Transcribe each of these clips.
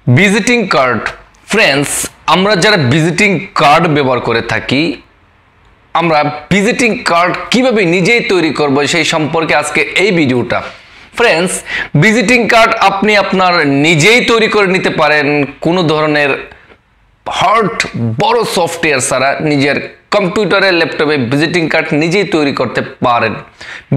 Visiting card friends, আমরা যারা visiting card ব্যবহার করে থাকি, আমরা ভিজিটিং কার্ড কিভাবে নিজেই তৈরি করব সেই সম্পর্কে আজকে এই ভিডিওটা। ফ্রেন্ডস, ভিজিটিং কার্ড আপনি আপনার নিজেই তৈরি করে নিতে পারেন কোনো ধরনের হার্ড বড় সফটওয়্যার ছাড়া। নিজের কম্পিউটারে ল্যাপটপে ভিজিটিং কার্ড নিজেই তৈরি করতে পারেন।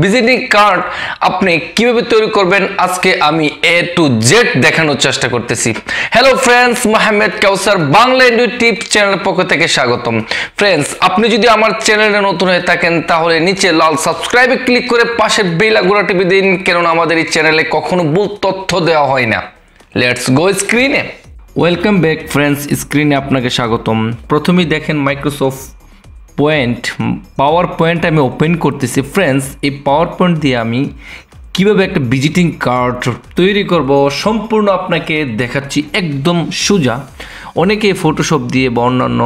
ভিজিটিং কার্ড আপনি কিভাবে তৈরি করবেন আজকে আমি A to Z দেখানোর চেষ্টা করতেছি। হ্যালো ফ্রেন্ডস, মোহাম্মদ কাউসার বাংলা ইউটিউব চ্যানেলের পক্ষ থেকে স্বাগতম। ফ্রেন্ডস, আপনি যদি আমার চ্যানেলে নতুন হয়ে থাকেন তাহলে নিচে লাল সাবস্ক্রাইবে ক্লিক করে পাশে বেল আইকনটা টিপে দিন, কেননা আমাদের এই চ্যানেলে কখনো ভুল তথ্য দেওয়া হয় না। লেটস গো স্ক্রিনে। ওয়েলকাম ব্যাক ফ্রেন্ডস, স্ক্রিনে আপনাকে স্বাগতম। প্রথমেই দেখেন মাইক্রোসফট পাওয়ার পয়েন্ট আমি ওপেন করতেছি। ফ্রেন্ডস, এই পাওয়ার পয়েন্ট দিয়ে আমি কিভাবে একটা ভিজিটিং কার্ড তৈরি করব সম্পূর্ণ আপনাকে দেখাচ্ছি একদম সোজা। অনেকে ফটোশপ দিয়ে বা অন্যান্য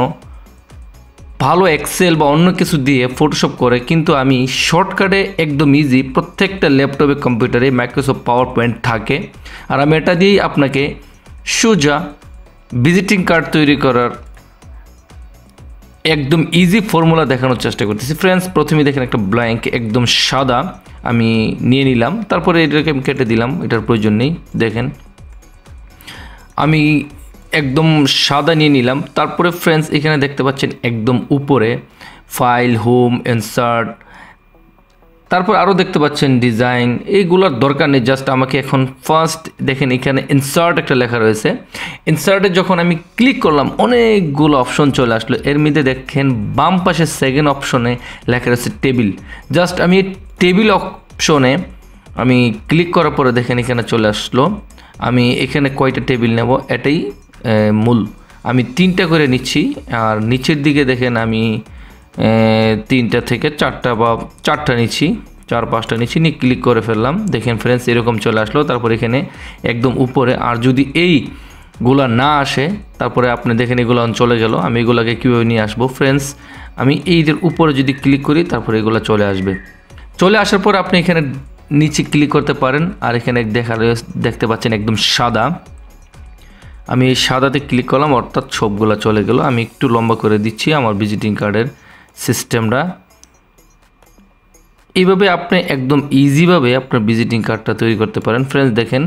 ভালো এক্সেল বা অন্য কিছু দিয়ে ফটোশপ করে, কিন্তু আমি শর্টকাটে একদম ইজি, প্রত্যেকটা ল্যাপটপে কম্পিউটারে মাইক্রোসফট পাওয়ার পয়েন্ট থাকে, আর আমি এটা দিয়েই আপনাকে সোজা ভিজিটিং কার্ড তৈরি করার একদম ইজি ফর্মুলা দেখানোর চেষ্টা করতেছি। ফ্রেন্ডস, প্রথমে দেখেন একটা ব্ল্যাঙ্ক একদম সাদা আমি নিয়ে নিলাম, তারপরে এটাকে আমি কেটে দিলাম, এটার প্রয়োজন নেই। দেখেন আমি একদম সাদা নিয়ে নিলাম। তারপরে ফ্রেন্ডস, এখানে দেখতে পাচ্ছেন একদম উপরে ফাইল, হোম, ইনসার্ট, তারপর আরও দেখতে পাচ্ছেন ডিজাইন। এইগুলোর দরকার নেই, জাস্ট আমাকে এখন ফার্স্ট দেখেন এখানে ইনসার্ট একটা লেখা রয়েছে। ইনসার্টে যখন আমি ক্লিক করলাম অনেকগুলো অপশন চলে আসলো। এর মধ্যে দেখেন বাম পাশে সেকেন্ড অপশনে লেখা রয়েছে টেবিল। জাস্ট আমি টেবিল অপশনে আমি ক্লিক করার পরে দেখেন এখানে চলে আসলো। আমি এখানে কয়টা টেবিল নেব এটাই মূল, আমি 3টা করে নিচ্ছি। আর নিচের দিকে দেখেন আমি 3টা থেকে 4টা বা 4টা নিচ্ছি, 4-5টা নিচ্ছি, নিয়ে ক্লিক করে ফেললাম। দেখেন ফ্রেন্ডস, এরকম চলে আসলো। তারপর এখানে একদম উপরে, আর যদি এইগুলা না আসে তারপরে আপনি দেখেন এগুলো চলে গেল। আমি এগুলাকে কীভাবে নিয়ে আসবো ফ্রেন্ডস, আমি এইদের উপরে যদি ক্লিক করি তারপরে এগুলো চলে আসবে। চলে আসার পর আপনি এখানে নিচে ক্লিক করতে পারেন, আর এখানে দেখতে পাচ্ছেন একদম সাদা। আমি এই সাদাতে ক্লিক করলাম, অর্থাৎ সবগুলো চলে গেল। আমি একটু লম্বা করে দিচ্ছি আমার ভিজিটিং কার্ডের সিস্টেমটা। এইভাবে আপনি একদম ইজিভাবে আপনার ভিজিটিং কার্ডটা তৈরি করতে পারেন। ফ্রেন্ডস, দেখেন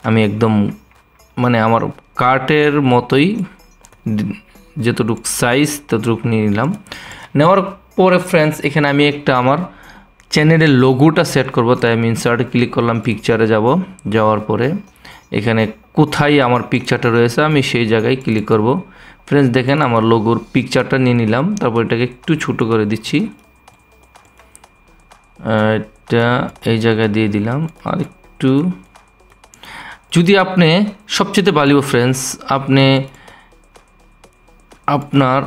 আমি একদম মানে আমার কার্ডের মতোই যতটুকু সাইজ ততটুকু নিয়ে নিলাম। নেওয়ার পরে ফ্রেন্ডস, এখানে আমি একটা আমার চ্যানেলের লোগোটা সেট করব, তাই আমি ইনসার্টে ক্লিক করলাম, পিকচারে যাওয়ার পরে এখানে কোথায় আমার পিকচারটা রয়েছে আমি সেই জায়গায় ক্লিক করব। ফ্রেন্ডস, দেখেন আমার লোগোর পিকচারটা নিয়ে নিলাম, তারপর এটাকে একটু ছোট করে দিচ্ছি, এটা এই জায়গায় দিয়ে দিলাম। আর একটু যদি আপনি সবচেয়ে ভালো ফ্রেন্ডস, আপনি আপনার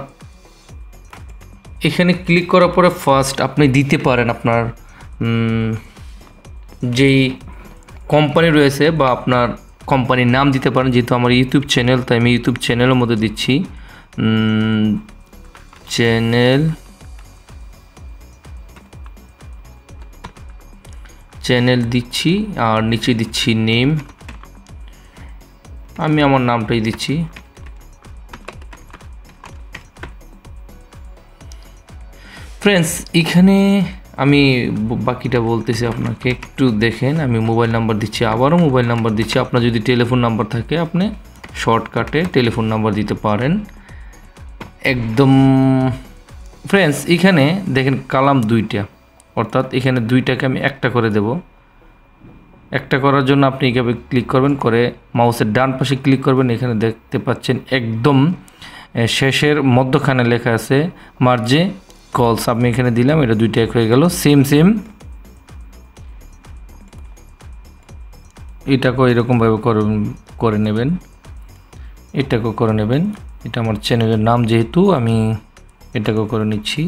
এখানে ক্লিক করার পরে ফার্স্ট আপনি দিতে পারেন আপনার যেই কোম্পানি রয়েছে বা আপনার কোম্পানির নাম দিতে পারেন। যেহেতু আমার ইউটিউব চ্যানেল, তাই আমি ইউটিউব চ্যানেলের মধ্যে দিচ্ছি চ্যানেল দিচ্ছি, আর নিচে দিচ্ছি নেম। আমি আমার নামটাই দিচ্ছি। ফ্রেন্ডস, এখানে আমি বাকিটা বলতেছি আপনাকে, একটু দেখেন। আমি মোবাইল নাম্বার দিচ্ছি, আবারও মোবাইল নাম্বার দিচ্ছি। আপনার যদি টেলিফোন নাম্বার থাকে আপনি শর্টকাটে টেলিফোন নাম্বার দিতে পারেন একদম। ফ্রেন্ডস, এখানে দেখেন কালাম 2টা, অর্থাৎ এখানে 2টাকে আমি একটা করে দেব। একটা করার জন্য আপনি এইভাবে ক্লিক করবেন, করে মাউসের ডান পাশে ক্লিক করবেন। এখানে দেখতে পাচ্ছেন একদম শেষের মধ্যখানে লেখা আছে মার্জে কলস, আমি এখানে দিলাম, এটা 2টা এক হয়ে গেল। সেম এটাকেও এরকমভাবে করে নেবেন, এটাকেও করে নেবেন। এটা আমার চ্যানেলের নাম, যেহেতু আমি এটাকেও করে নিচ্ছি,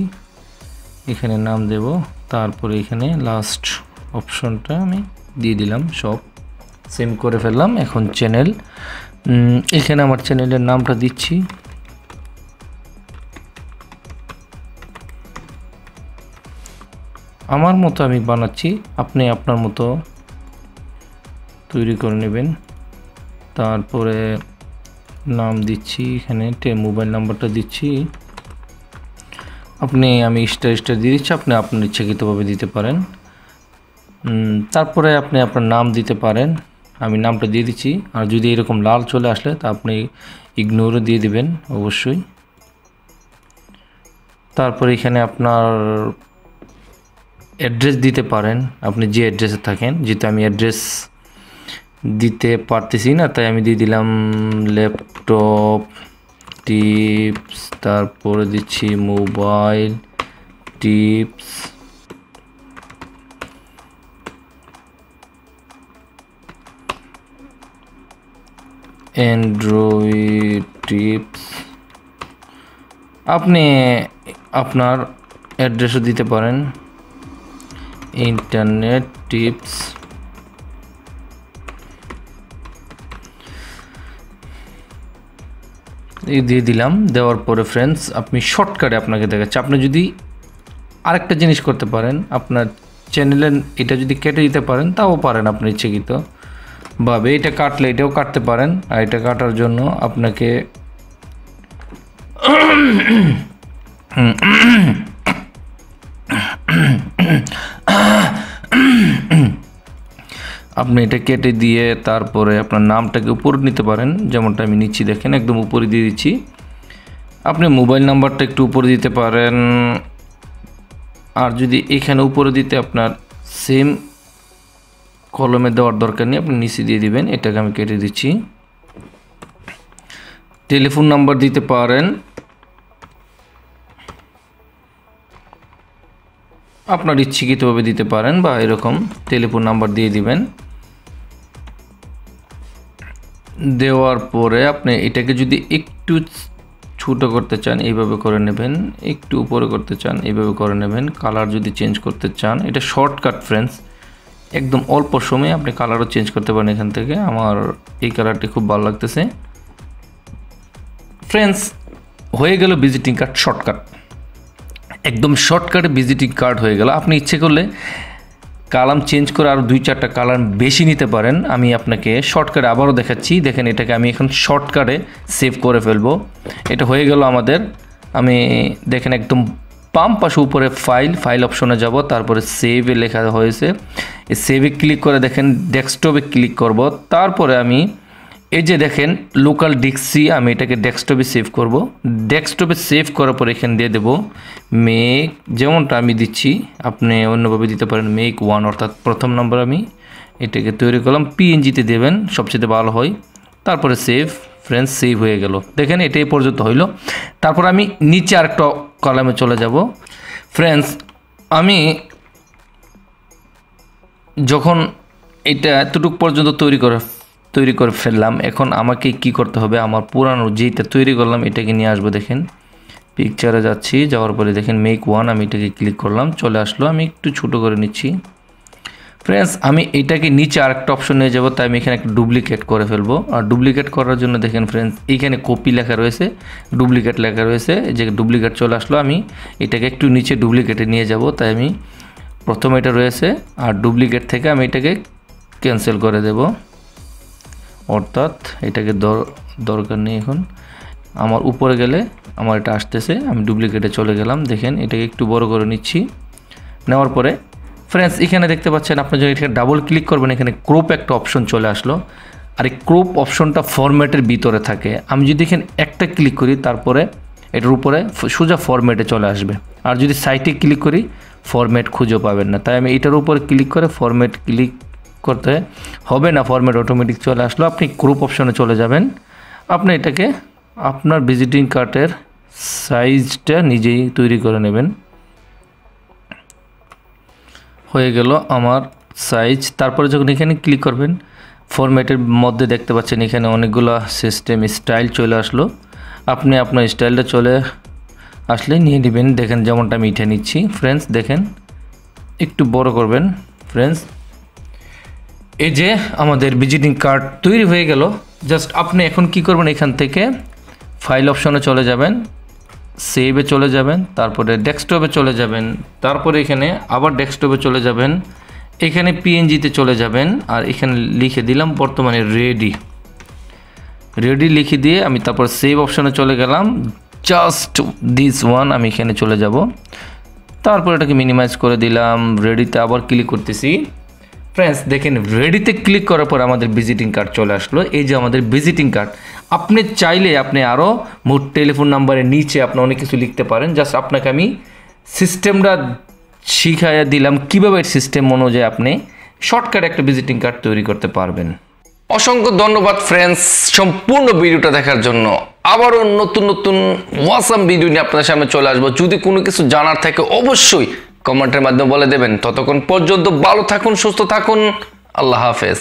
এখানে নাম দেব। তারপরে এখানে লাস্ট অপশনটা আমি দিয়ে দিলাম, সব সেম করে ফেললাম। এখন চ্যানেল, এখানে আমার চ্যানেলের নামটা দিচ্ছি। আমার মতো আমি বানাচ্ছি, আপনি আপনার মতো তৈরি করে নেবেন। তারপরে নাম দিচ্ছি, এখানে মোবাইল নাম্বারটা দিচ্ছি। আমি স্টার দিয়ে দিচ্ছি, আপনি আপনার ইচ্ছাকৃতভাবে দিতে পারেন। তারপরে আপনি আপনার নাম দিতে পারেন, আমি নামটা দিয়ে দিচ্ছি। আর যদি এরকম লাল চলে আসলে তা আপনি ইগনোরও দিয়ে দিবেন অবশ্যই। তারপরে এখানে আপনার অ্যাড্রেস দিতে পারেন, আপনি যে অ্যাড্রেসে থাকেন। যেহেতু আমি অ্যাড্রেস দিতে পারতেছি না, তাই আমি দিয়ে দিলাম ল্যাপটপ টিপস, তারপরে দিচ্ছি মোবাইল টিপস, অ্যান্ড্রয়েড টিপস। আপনি আপনার অ্যাড্রেসও দিতে পারেন, ইন্টারনেট টিপস। এই দিয়ে দিলাম। দেওয়ার পরে ফ্রেন্ডস আপনি শর্টকাটে আপনাকে দেখাচ্ছি। আপনি যদি আরেকটা জিনিস করতে পারেন, আপনার চ্যানেলের এটা যদি কেটে দিতে পারেন তাও পারেন আপনি ইচ্ছাকৃত ভাবে। এটা কাটলে এটাও কাটতে পারেন। আর এটা কাটার জন্য আপনাকে আপনি এটা কেটে দিয়ে তারপরে আপনার নামটাকে উপরে নিতে পারেন, যেমনটা আমি নিচ্ছি দেখেন, একদম উপরে দিয়ে দিচ্ছি। আপনি মোবাইল নাম্বারটা একটু উপরে দিতে পারেন। আর যদি এখানে উপরে দিতে আপনার সেম কলমে দেওয়ার দরকার নেই, আপনি নিচে দিয়ে দিবেন। এটাকে আমি কেটে দিচ্ছি। টেলিফোন নাম্বার দিতে পারেন, আপনার ইচ্ছাকৃতভাবে দিতে পারেন, বা এরকম টেলিফোন নাম্বার দিয়ে দিবেন। দেওয়ার পরে আপনি এটাকে যদি একটু ছোট করতে চান এইভাবে করে নেবেন, একটু উপরে করতে চান এইভাবে করে নেবেন। কালার যদি চেঞ্জ করতে চান, এটা শর্টকাট ফ্রেন্ডস, একদম অল্প সময়ে আপনি কালারও চেঞ্জ করতে পারেন এখান থেকে। আমার এই কালারটি খুব ভালো লাগতেছে ফ্রেন্ডস। হয়ে গেল ভিজিটিং কার্ড শর্টকাট, একদম শর্টকাটে ভিজিটিং কার্ড হয়ে গেল। আপনি ইচ্ছে করলে কালাম চেঞ্জ করে আরও 2-4টা কালার বেশি নিতে পারেন। আমি আপনাকে শর্টকাটে আবারও দেখাচ্ছি। দেখেন এটাকে আমি এখন শর্টকাটে সেভ করে ফেলবো। এটা হয়ে গেল আমাদের। আমি দেখেন একদম বাম পাশে উপরে ফাইল অপশনে যাব, তারপরে সেভে লেখা হয়েছে। এই সেভে ক্লিক করে দেখেন ডেস্কটপে ক্লিক করব। তারপরে আমি এই যে দেখেন লোকাল ডিক্সি, আমি এটাকে ডেস্কটপে সেভ করব। ডেস্কটপে সেভ করার পর এখানে দিয়ে দেব মেক, যেমনটা আমি দিচ্ছি আপনি অন্যভাবে দিতে পারেন, মেক 1, অর্থাৎ প্রথম নম্বর আমি এটাকে তৈরি করলাম। পিএনজিতে দেবেন, সবচেয়ে ভালো হয়। তারপরে সেভ ফ্রেন্ডস, সেভ হয়ে গেল। দেখেন এটা এই পর্যন্ত হইল। তারপর আমি নিচে আরেকটা কলামে চলে যাব ফ্রেন্ডস। আমি যখন এটা এতটুকু পর্যন্ত তৈরি করে ফেললাম, এখন আমাকে কি করতে হবে, আমার পুরানো যেটা তৈরি করলাম এটাকে নিয়ে আসবো। দেখেন পিকচারে যাচ্ছি, যাওয়ার পরে দেখেন মেক 1, আমি এটাকে ক্লিক করলাম, চলে আসলো। আমি একটু ছোট করে নিচ্ছি ফ্রেন্ডস। আমি এটাকে নিচে আরেকটা অপশন নিয়ে যাবো, তাই আমি এখানে একটা ডুপ্লিকেট করে ফেলবো। আর ডুপ্লিকেট করার জন্য দেখেন ফ্রেন্ডস এইখানে কপি লেখা রয়েছে, ডুপ্লিকেট লেখা রয়েছে, যে ডুপ্লিকেট চলে আসলো। আমি এটাকে একটু নিচে ডুপ্লিকেটে নিয়ে যাব, তাই আমি প্রথমে এটা রয়েছে, আর ডুপ্লিকেট থেকে আমি এটাকে ক্যান্সেল করে দেব, অর্থাৎ এটাকে দরকার নেই। এখন আমার উপরে গেলে আমার এটা আসতেছে, আমি ডুপ্লিকেটে চলে গেলাম। দেখেন এটাকে একটু বড় করে নিচ্ছি। নেওয়ার পরে ফ্রেন্ডস এখানে দেখতে পাচ্ছেন, আপনি যদি এখানে ডাবল ক্লিক করবেন এখানে ক্রপ একটা অপশন চলে আসলো। আর এই ক্রপ অপশনটা ফরম্যাটের ভিতরে থাকে। আমি যদি এখানে একটা ক্লিক করি, তারপরে এটার উপরে সোজা ফরম্যাটে চলে আসবে। আর যদি সাইটে ক্লিক করি ফরম্যাট খুঁজে পাবেন না, তাই আমি এটার উপরে ক্লিক করে ফরম্যাট ক্লিক করতে হবে না, ফরম্যাট অটোমেটিক চলে আসলো। আপনি গ্রুপ অপশনে চলে যাবেন, আপনি এটাকে আপনার ভিজিটিং কার্ডের সাইজটা নিজেই তৈরি করে নেবেন। হয়ে গেল আমার সাইজ। তারপরে যখন এখানে ক্লিক করবেন, ফরম্যাটের মধ্যে দেখতে পাচ্ছেন এখানে অনেকগুলো সিস্টেম স্টাইল চলে আসলো। আপনি আপনার স্টাইলটা চলে আসলে নিয়ে নেবেন। দেখেন যেমনটা আমি এটা নিচ্ছি ফ্রেন্ডস। দেখেন একটু বড় করবেন ফ্রেন্ডস। এই যে আমাদের ভিজিটিং কার্ড তৈরি হয়ে গেল। জাস্ট আপনি এখন কি করবেন, এখান থেকে ফাইল অপশনে চলে যাবেন, সেভে চলে যাবেন, তারপরে ডেস্কটপে চলে যাবেন, তারপরে এখানে আবার ডেস্কটপে চলে যাবেন, এখানে পিএনজিতে চলে যাবেন, আর এখানে লিখে দিলাম বর্তমানে রেডি। রেডি লিখে দিয়ে আমি তারপর সেভ অপশানে চলে গেলাম। জাস্ট দিস ওয়ান আমি এখানে চলে যাব, তারপর এটাকে মিনিমাইজ করে দিলাম। রেডিতে আবার ক্লিক করতেছি। ফ্রেন্ডস দেখেন, রেডিতে ক্লিক করার পর আমাদের ভিজিটিং কার্ড চলে আসলো। এই যে আমাদের ভিজিটিং কার্ড। আপনি চাইলে আপনি আরও মোট টেলিফোন নাম্বারের নিচে আপনি অনেক কিছু লিখতে পারেন। জাস্ট আপনাকে আমি সিস্টেমটা শিখাইয়া দিলাম কীভাবে সিস্টেম অনুযায়ী আপনি শর্টকাটে একটা ভিজিটিং কার্ড তৈরি করতে পারবেন। অসংখ্য ধন্যবাদ ফ্রেন্ডস সম্পূর্ণ ভিডিওটা দেখার জন্য। আবারও নতুন নতুন ওয়াসাম ভিডিও নিয়ে আপনাদের সামনে চলে আসবো। যদি কোনো কিছু জানার থাকে অবশ্যই কমেন্টের মাধ্যমে বলে দেবেন। ততক্ষণ পর্যন্ত ভালো থাকুন, সুস্থ থাকুন। আল্লাহ হাফেজ।